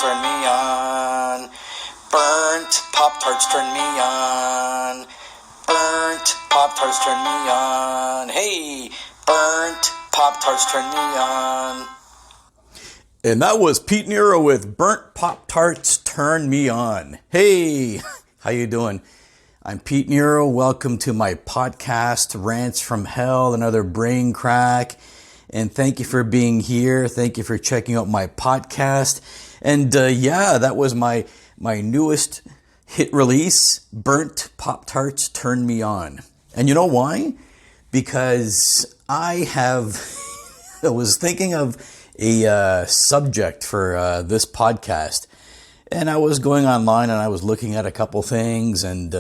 turn me on. Burnt Pop-Tarts turn me on. Burnt Pop-Tarts turn me on. Hey, burnt Pop-Tarts turn me on. And that was Pete Nero with Burnt Pop-Tarts Turn Me On. Hey, how you doing? I'm Pete Nero. Welcome to my podcast, Rants from Hell, another brain crack. And thank you for being here. Thank you for checking out my podcast. And that was my newest hit release, Burnt Pop-Tarts Turn Me On. And you know why? Because I was thinking of a subject for this podcast. And I was going online and I was looking at a couple things and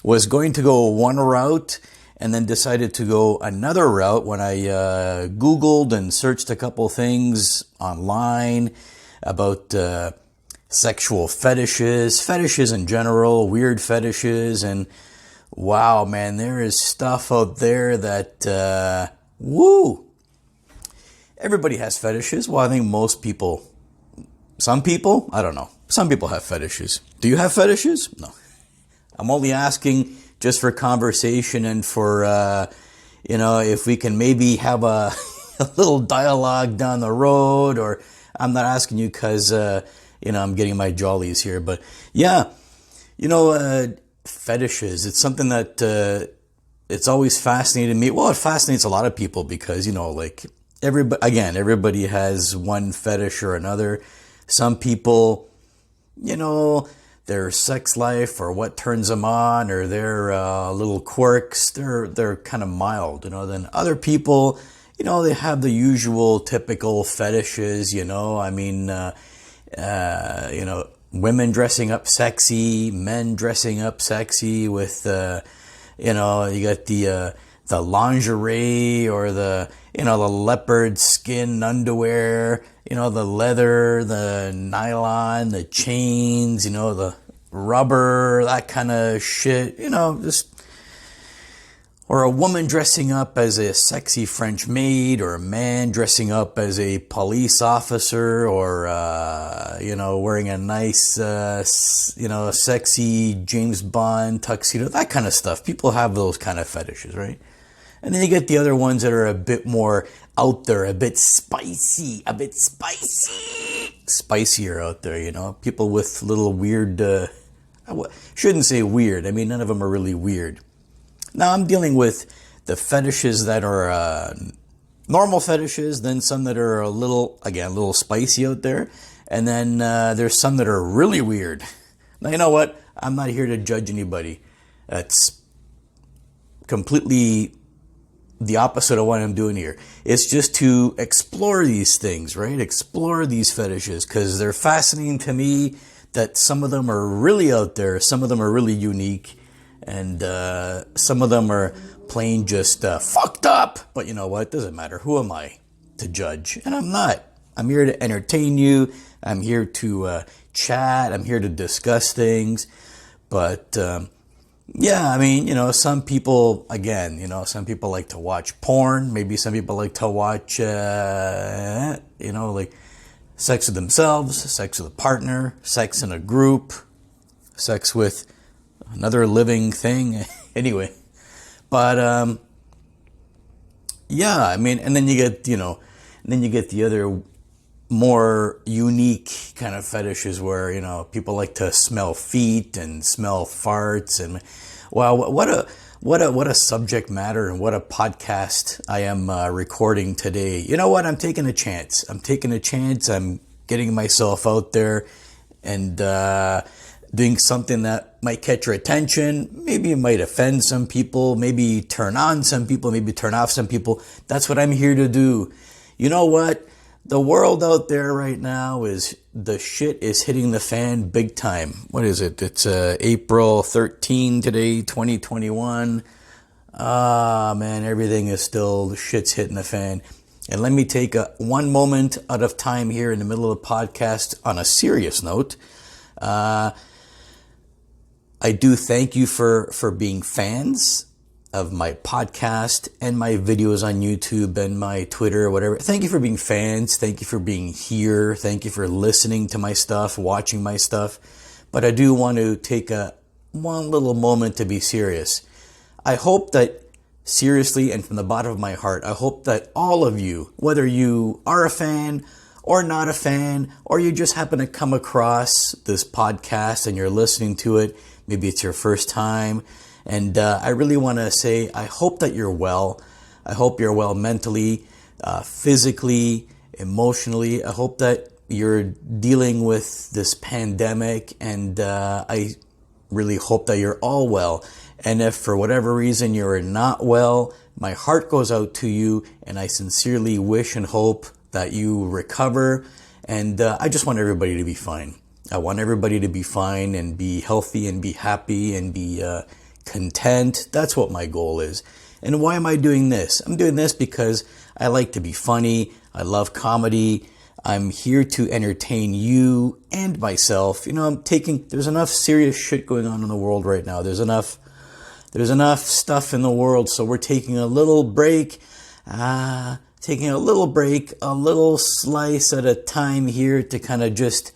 was going to go one route and then decided to go another route when I Googled and searched a couple things online about sexual fetishes in general, weird fetishes, and wow, man, there is stuff out there that, everybody has fetishes. Well, I think some people, I don't know. Some people have fetishes. Do you have fetishes? No. I'm only asking just for conversation and for, if we can maybe have a little dialogue down the road, or I'm not asking you because, I'm getting my jollies here. But yeah, fetishes, it's something that it's always fascinated me. Well, it fascinates a lot of people because, everybody has one fetish or another. Some people, their sex life or what turns them on or their little quirks, they're kind of mild, Then other people, they have the usual typical fetishes, women dressing up sexy, men dressing up sexy with, you got the lingerie or the leopard skin underwear, the leather, the nylon, the chains, the rubber, that kind of shit, or a woman dressing up as a sexy French maid, or a man dressing up as a police officer, or, wearing a nice, sexy James Bond tuxedo, that kind of stuff. People have those kind of fetishes, right? And then you get the other ones that are a bit more out there, a bit spicier out there, people with little weird, shouldn't say weird. I mean, none of them are really weird. Now I'm dealing with the fetishes that are normal fetishes, then some that are a little spicy out there, and then there's some that are really weird. Now, you know what? I'm not here to judge anybody. That's completely the opposite of what I'm doing here. It's just to explore these things, right? Explore these fetishes, because they're fascinating to me, that some of them are really out there, some of them are really unique, and some of them are plain just fucked up. But you know what? It doesn't matter. Who am I to judge? And I'm not. I'm here to entertain you. I'm here to chat. I'm here to discuss things. But some people, some people like to watch porn. Maybe some people like to watch, sex with themselves, sex with a partner, sex in a group, sex with another living thing. Anyway, but, and then you get, the other more unique kind of fetishes where, people like to smell feet and smell farts, and wow, what a subject matter and what a podcast I am recording today. You know what? I'm taking a chance. I'm getting myself out there and doing something that might catch your attention. Maybe it might offend some people, maybe turn on some people, maybe turn off some people. That's what I'm here to do. You know what? The world out there right now the shit is hitting the fan big time. What is it? It's April 13 today, 2021. Man, everything is still, shit's hitting the fan. And let me take one moment out of time here in the middle of the podcast on a serious note. I do thank you for being fans of my podcast and my videos on YouTube and my Twitter or whatever. Thank you for being fans. Thank you for being here. Thank you for listening to my stuff, watching my stuff. But I do want to take one little moment to be serious. I hope that, seriously and from the bottom of my heart, I hope that all of you, whether you are a fan or not a fan, or you just happen to come across this podcast and you're listening to it, maybe it's your first time, and I really want to say, I hope that you're well. I hope you're well mentally, physically, emotionally. I hope that you're dealing with this pandemic, and I really hope that you're all well. And if for whatever reason you're not well, my heart goes out to you, and I sincerely wish and hope that you recover. And I just want everybody to be fine. I want everybody to be fine and be healthy and be happy and be content. That's what my goal is. And why am I doing this? I'm doing this because I like to be funny. I love comedy. I'm here to entertain you and myself. You know, there's enough serious shit going on in the world right now. There's enough stuff in the world. So we're taking a little break, a little slice at a time here to kind of just,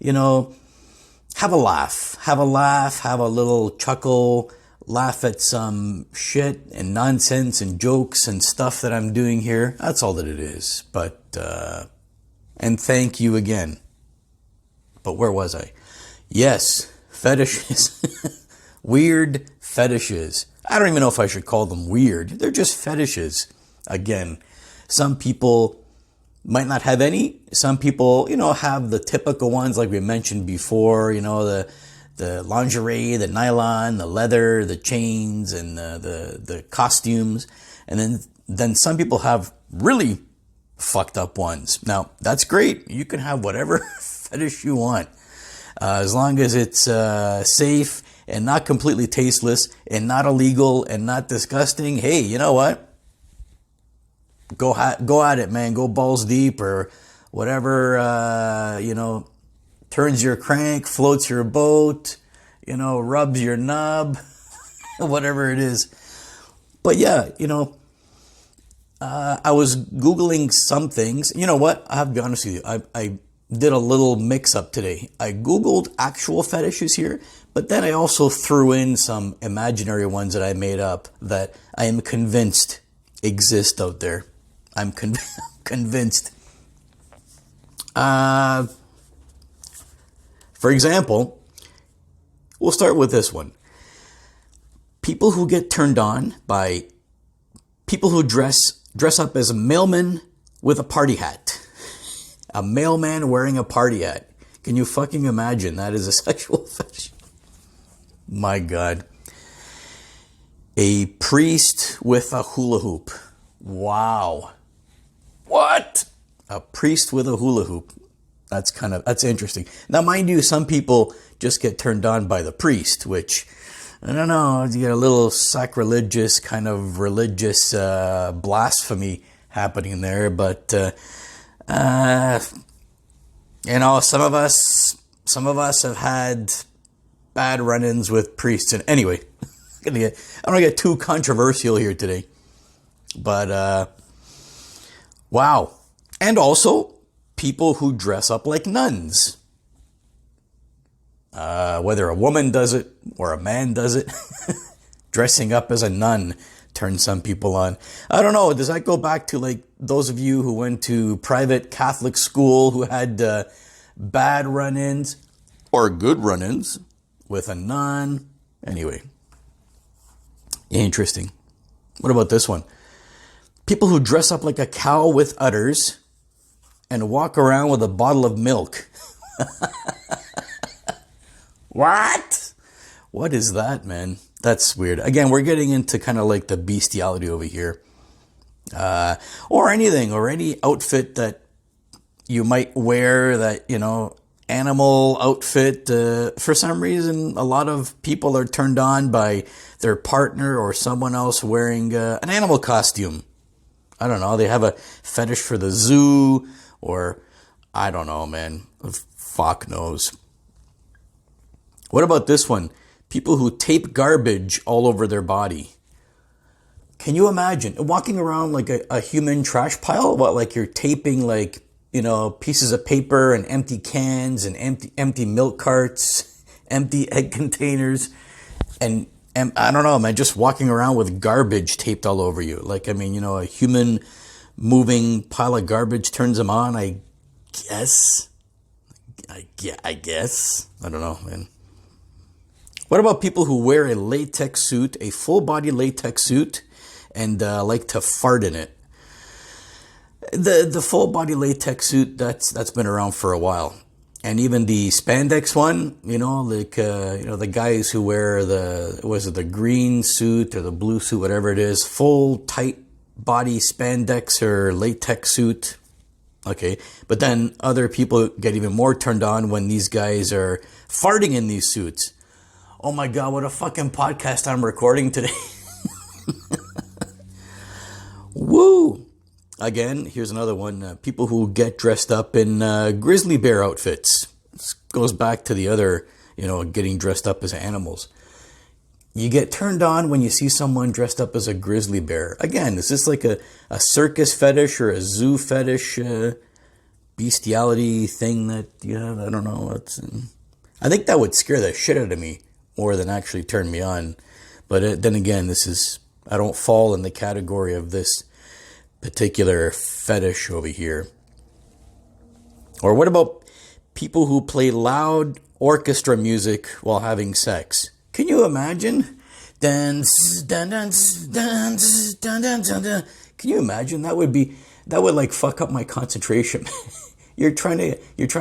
have a laugh, have a little chuckle, laugh at some shit and nonsense and jokes and stuff that I'm doing here. That's all that it is. But, and thank you again. But where was I? Yes, fetishes. Weird fetishes. I don't even know if I should call them weird. They're just fetishes. Again, some people might not have any. Some people, have the typical ones like we mentioned before, the lingerie, the nylon, the leather, the chains, and the costumes. And then some people have really fucked up ones. Now, that's great. You can have whatever fetish you want. As long as it's safe and not completely tasteless and not illegal and not disgusting. Hey, you know what? Go at it, man. Go balls deep or whatever, turns your crank, floats your boat, rubs your nub, whatever it is. But yeah, I was Googling some things. You know what? I have to be honest with you. I did a little mix up today. I Googled actual fetishes here, but then I also threw in some imaginary ones that I made up that I am convinced exist out there. I'm convinced. For example, we'll start with this one. People who get turned on by people who dress up as a mailman with a party hat. A mailman wearing a party hat. Can you fucking imagine that is a sexual fetish? My God. A priest with a hula hoop. Wow. What? A priest with a hula hoop. That's interesting. Now, mind you, some people just get turned on by the priest, which, I don't know, you get a little sacrilegious kind of religious blasphemy happening there. But, some of us have had bad run-ins with priests. And anyway, I don't want to get too controversial here today. But, wow. And also, people who dress up like nuns. Whether a woman does it or a man does it, dressing up as a nun turns some people on. I don't know. Does that go back to like those of you who went to private Catholic school who had bad run-ins or good run-ins with a nun? Anyway, interesting. What about this one? People who dress up like a cow with udders and walk around with a bottle of milk. What? What is that, man? That's weird. Again, we're getting into kind of like the bestiality over here. Or anything, or any outfit that you might wear that, animal outfit. For some reason, a lot of people are turned on by their partner or someone else wearing an animal costume. I don't know. They have a fetish for the zoo, or I don't know, man. Fuck knows. What about this one? People who tape garbage all over their body. Can you imagine walking around like a human trash pile? What, like you're taping like, pieces of paper and empty cans and empty milk carts, empty egg containers, and I don't know, man, just walking around with garbage taped all over you. Like, I mean, a human moving pile of garbage turns them on, I guess. I guess. I don't know, man. What about people who wear a latex suit, a full body latex suit, and like to fart in it? The full body latex suit, that's been around for a while. And even the spandex one, the guys who wear the green suit or the blue suit, whatever it is, full tight body spandex or latex suit. Okay. But then other people get even more turned on when these guys are farting in these suits. Oh my God, what a fucking podcast I'm recording today. Woo. Again, here's another one. People who get dressed up in grizzly bear outfits. This goes back to the other, getting dressed up as animals. You get turned on when you see someone dressed up as a grizzly bear. Again, is this like a circus fetish or a zoo fetish bestiality thing that you have? I don't know. I think that would scare the shit out of me more than actually turn me on. But then again, I don't fall in the category of this particular fetish over here. Or what about people who play loud orchestra music while having sex? Can you imagine? Dance, dance, dance, dance, dance, dance. Can you imagine? That would like fuck up my concentration. You're trying to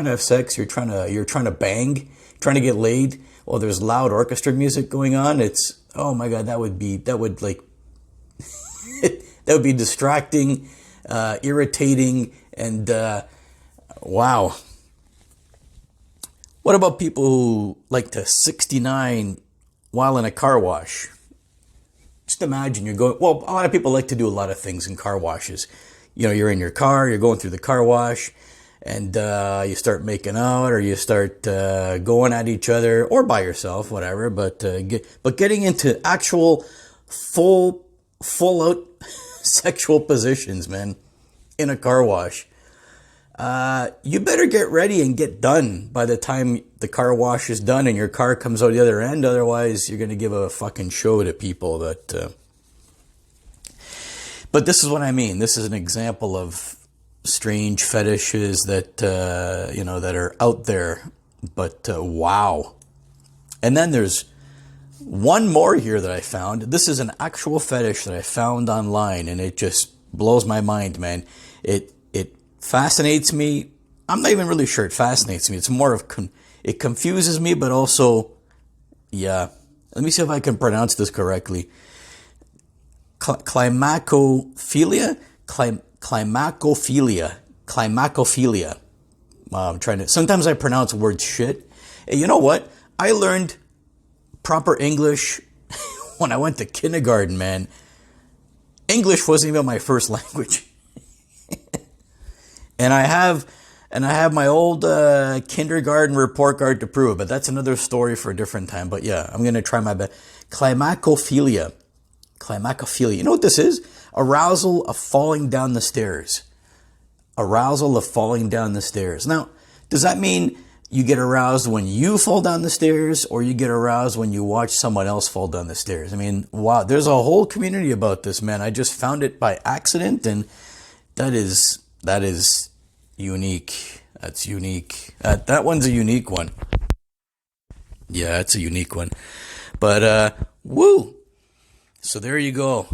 have sex. You're trying to bang, trying to get laid. Well, there's loud orchestra music going on. It's, oh my God, that would be distracting, irritating, and wow. What about people who like to 69 while in a car wash? Just imagine you're going, well, a lot of people like to do a lot of things in car washes. You're in your car, you're going through the car wash, and you start making out, or you start going at each other, or by yourself, whatever. But getting into actual full out sexual positions, man, in a car wash. You better get ready and get done by the time the car wash is done and your car comes out the other end. Otherwise, you're going to give a fucking show to people that... But this is what I mean. This is an example of strange fetishes that, that are out there. But wow. And then there's one more here that I found. This is an actual fetish that I found online, and it just blows my mind, man. It fascinates me. I'm not even really sure it fascinates me. It's more of it confuses me, but also, yeah. Let me see if I can pronounce this correctly. Climacophilia. I'm trying to. Sometimes I pronounce words shit. Hey, you know what? I learned proper English when I went to kindergarten, man. English wasn't even my first language. And I have my old kindergarten report card to prove it, but that's another story for a different time. But yeah, I'm going to try my best. Climacophilia. You know what this is? Arousal of falling down the stairs. Arousal of falling down the stairs. Now, does that mean you get aroused when you fall down the stairs, or you get aroused when you watch someone else fall down the stairs? I mean, wow, there's a whole community about this, man. I just found it by accident, and that is unique. That's unique. That one's a unique one. Yeah, it's a unique one. But, woo! So there you go.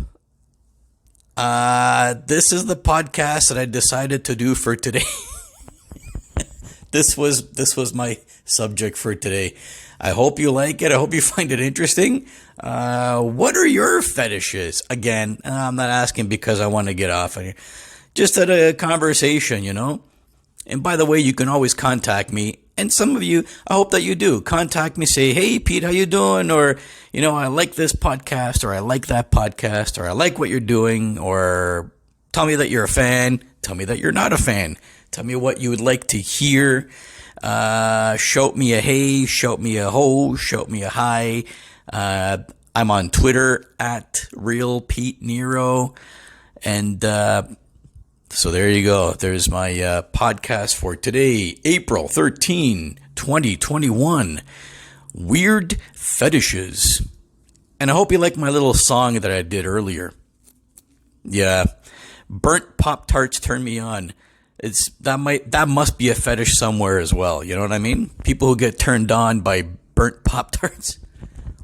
This is the podcast that I decided to do for today. This was my subject for today. I hope you like it. I hope you find it interesting. What are your fetishes? Again, I'm not asking because I want to get off. Just at a conversation, And by the way, you can always contact me. And some of you, I hope that you do. Contact me, say, hey, Pete, how you doing? Or, I like this podcast, or I like that podcast, or I like what you're doing, or tell me that you're a fan. Tell me that you're not a fan. Tell me what you would like to hear. Shout me a hey, shout me a ho, shout me a hi. I'm on Twitter at Real Pete Nero. And so there you go. There's my podcast for today, April 13, 2021. Weird fetishes. And I hope you like my little song that I did earlier. Yeah. Burnt Pop-Tarts turn me on. That must be a fetish somewhere as well. You know what I mean? People who get turned on by burnt Pop-Tarts.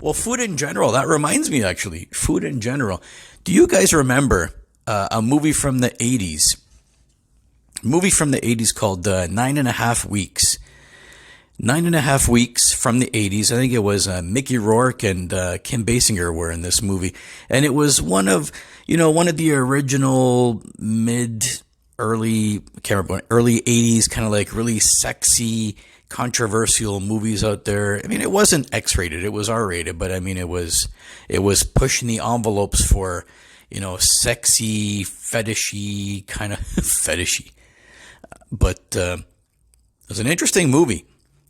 Well, food in general. That reminds me, actually. Food in general. Do you guys remember a movie from the 80s? A movie from the 80s called 9.5 Weeks. 9.5 Weeks from the 80s. I think it was Mickey Rourke and Kim Basinger were in this movie. And it was one of the original early 80s, kind of like really sexy, controversial movies out there. I mean, it wasn't X-rated, it was R-rated, but I mean, it was pushing the envelopes for, sexy, fetishy, kind of fetishy. But it was an interesting movie.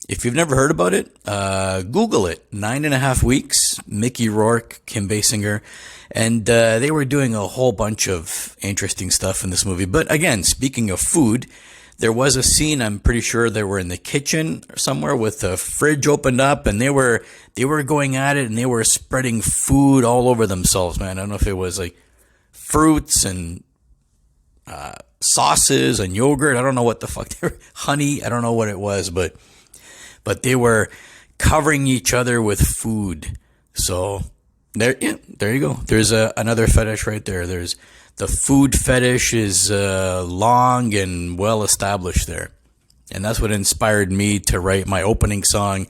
If you've never heard about it, Google it. 9.5 Weeks, Mickey Rourke, Kim Basinger. And they were doing a whole bunch of interesting stuff in this movie. But again, speaking of food, there was a scene, I'm pretty sure they were in the kitchen somewhere with the fridge opened up, and they were going at it, and they were spreading food all over themselves, man. I don't know if it was like fruits and sauces and yogurt. I don't know what the fuck they were. Honey, I don't know what it was, but they were covering each other with food. So there you go. There's another fetish right there. There's the food fetish is long and well established there. And that's what inspired me to write my opening song,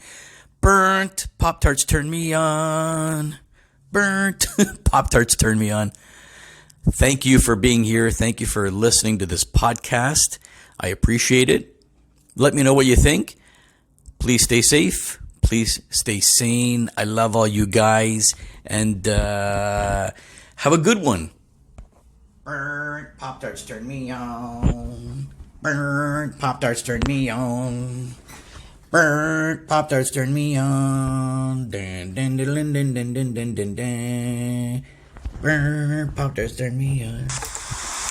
Burnt Pop-Tarts Turn Me On. Burnt Pop-Tarts Turn Me On. Thank you for being here. Thank you for listening to this podcast. I appreciate it. Let me know what you think. Please stay safe. Please stay sane. I love all you guys. And have a good one. Burnt Pop-Tarts turn me on. Burnt Pop-Tarts turn me on. Burnt Pop-Tarts turn me on. Dun, dun, dun, dun, dun, dun, dun, dun, dun, dun. Burnt Pop-Tarts turn me on.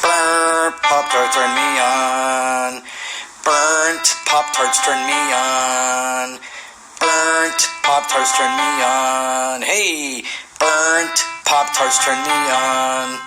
Burnt Pop-Tarts turn me on. Burnt Pop-Tarts turn me on. Burnt Pop-Tarts turn me on. Hey, burnt Pop-Tarts turn me on.